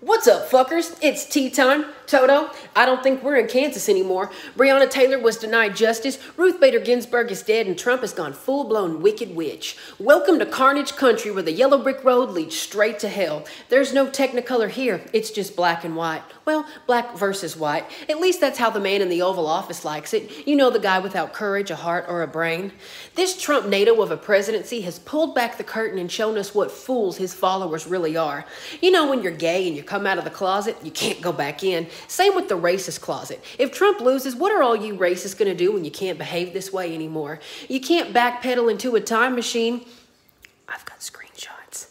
What's up, fuckers? It's tea time. Toto, I don't think we're in Kansas anymore. Breonna Taylor was denied justice, Ruth Bader Ginsburg is dead, and Trump has gone full-blown wicked witch. Welcome to Carnage Country, where the yellow brick road leads straight to hell. There's no technicolor here. It's just black and white. Well, black versus white. At least that's how the man in the Oval Office likes it. You know, the guy without courage, a heart, or a brain. This Trump NATO of a presidency has pulled back the curtain and shown us what fools his followers really are. You know, when you're gay and you come out of the closet, you can't go back in. Same with the racist closet. If Trump loses, what are all you racists going to do when you can't behave this way anymore? You can't backpedal into a time machine. I've got screenshots.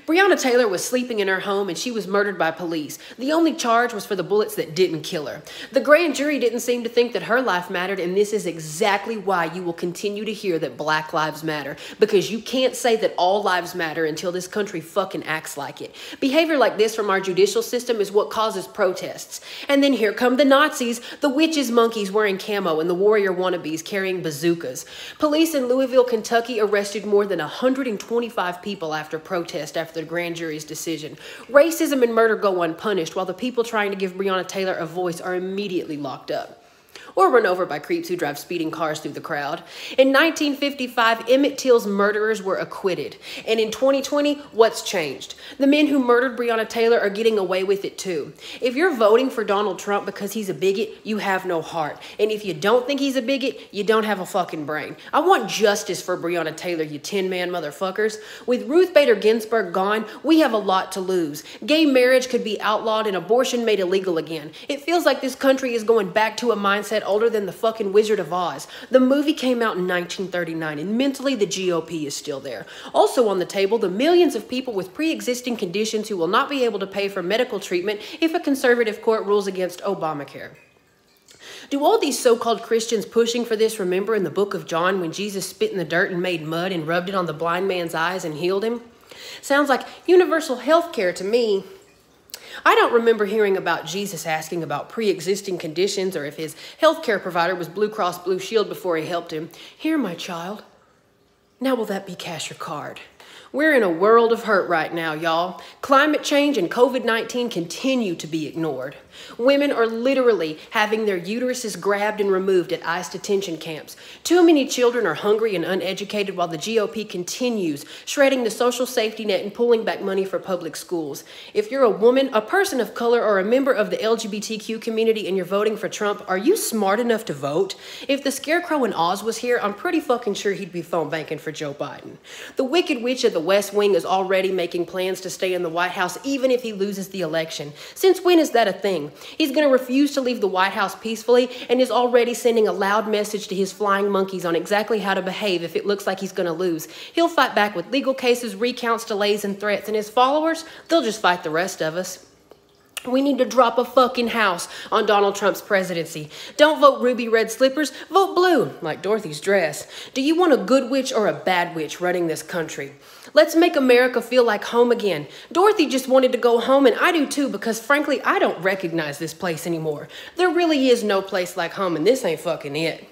Breonna Taylor was sleeping in her home and she was murdered by police. The only charge was for the bullets that didn't kill her. The grand jury didn't seem to think that her life mattered, and this is exactly why you will continue to hear that Black Lives Matter, because you can't say that all lives matter until this country fucking acts like it. Behavior like this from our judicial system is what causes protests. And then here come the Nazis, the witches monkeys wearing camo, and the warrior wannabes carrying bazookas. Police in Louisville, Kentucky arrested more than 125 people after protest after the grand jury's decision. Racism and murder go unpunished, while the people trying to give Breonna Taylor a voice are immediately locked up. Or run over by creeps who drive speeding cars through the crowd. In 1955, Emmett Till's murderers were acquitted. And in 2020, what's changed? The men who murdered Breonna Taylor are getting away with it too. If you're voting for Donald Trump because he's a bigot, you have no heart. And if you don't think he's a bigot, you don't have a fucking brain. I want justice for Breonna Taylor, you tin-man motherfuckers. With Ruth Bader Ginsburg gone, we have a lot to lose. Gay marriage could be outlawed and abortion made illegal again. It feels like this country is going back to a mindset older than the fucking Wizard of Oz. The movie came out in 1939, and mentally the GOP is still there. Also on the table, the millions of people with pre-existing conditions who will not be able to pay for medical treatment if a conservative court rules against Obamacare. Do all these so-called Christians pushing for this remember in the book of John when Jesus spit in the dirt and made mud and rubbed it on the blind man's eyes and healed him? Sounds like universal health care to me. I don't remember hearing about Jesus asking about pre-existing conditions or if his healthcare provider was Blue Cross Blue Shield before he helped him. Here, my child. Now will that be cash or card? We're in a world of hurt right now, y'all. Climate change and COVID-19 continue to be ignored. Women are literally having their uteruses grabbed and removed at ICE detention camps. Too many children are hungry and uneducated while the GOP continues shredding the social safety net and pulling back money for public schools. If you're a woman, a person of color, or a member of the LGBTQ community and you're voting for Trump, are you smart enough to vote? If the Scarecrow in Oz was here, I'm pretty fucking sure he'd be phone banking for Joe Biden. The Wicked Witch of the West Wing is already making plans to stay in the White House even if he loses the election. Since when is that a thing? He's going to refuse to leave the White House peacefully and is already sending a loud message to his flying monkeys on exactly how to behave if it looks like he's going to lose. He'll fight back with legal cases, recounts, delays, and threats, and his followers, they'll just fight the rest of us. We need to drop a fucking house on Donald Trump's presidency. Don't vote ruby red slippers, vote blue, like Dorothy's dress. Do you want a good witch or a bad witch running this country? Let's make America feel like home again. Dorothy just wanted to go home, and I do too, because frankly, I don't recognize this place anymore. There really is no place like home, and this ain't fucking it.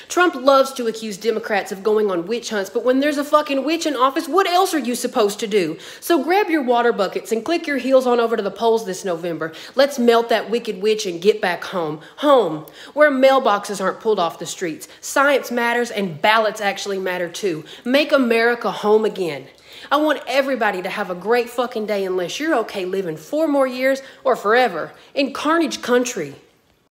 Trump loves to accuse Democrats of going on witch hunts, but when there's a fucking witch in office, what else are you supposed to do? So grab your water buckets and click your heels on over to the polls this November. Let's melt that wicked witch and get back home. Home, where mailboxes aren't pulled off the streets. Science matters and ballots actually matter too. Make America home again. I want everybody to have a great fucking day unless you're okay living 4 more years or forever in Carnage Country.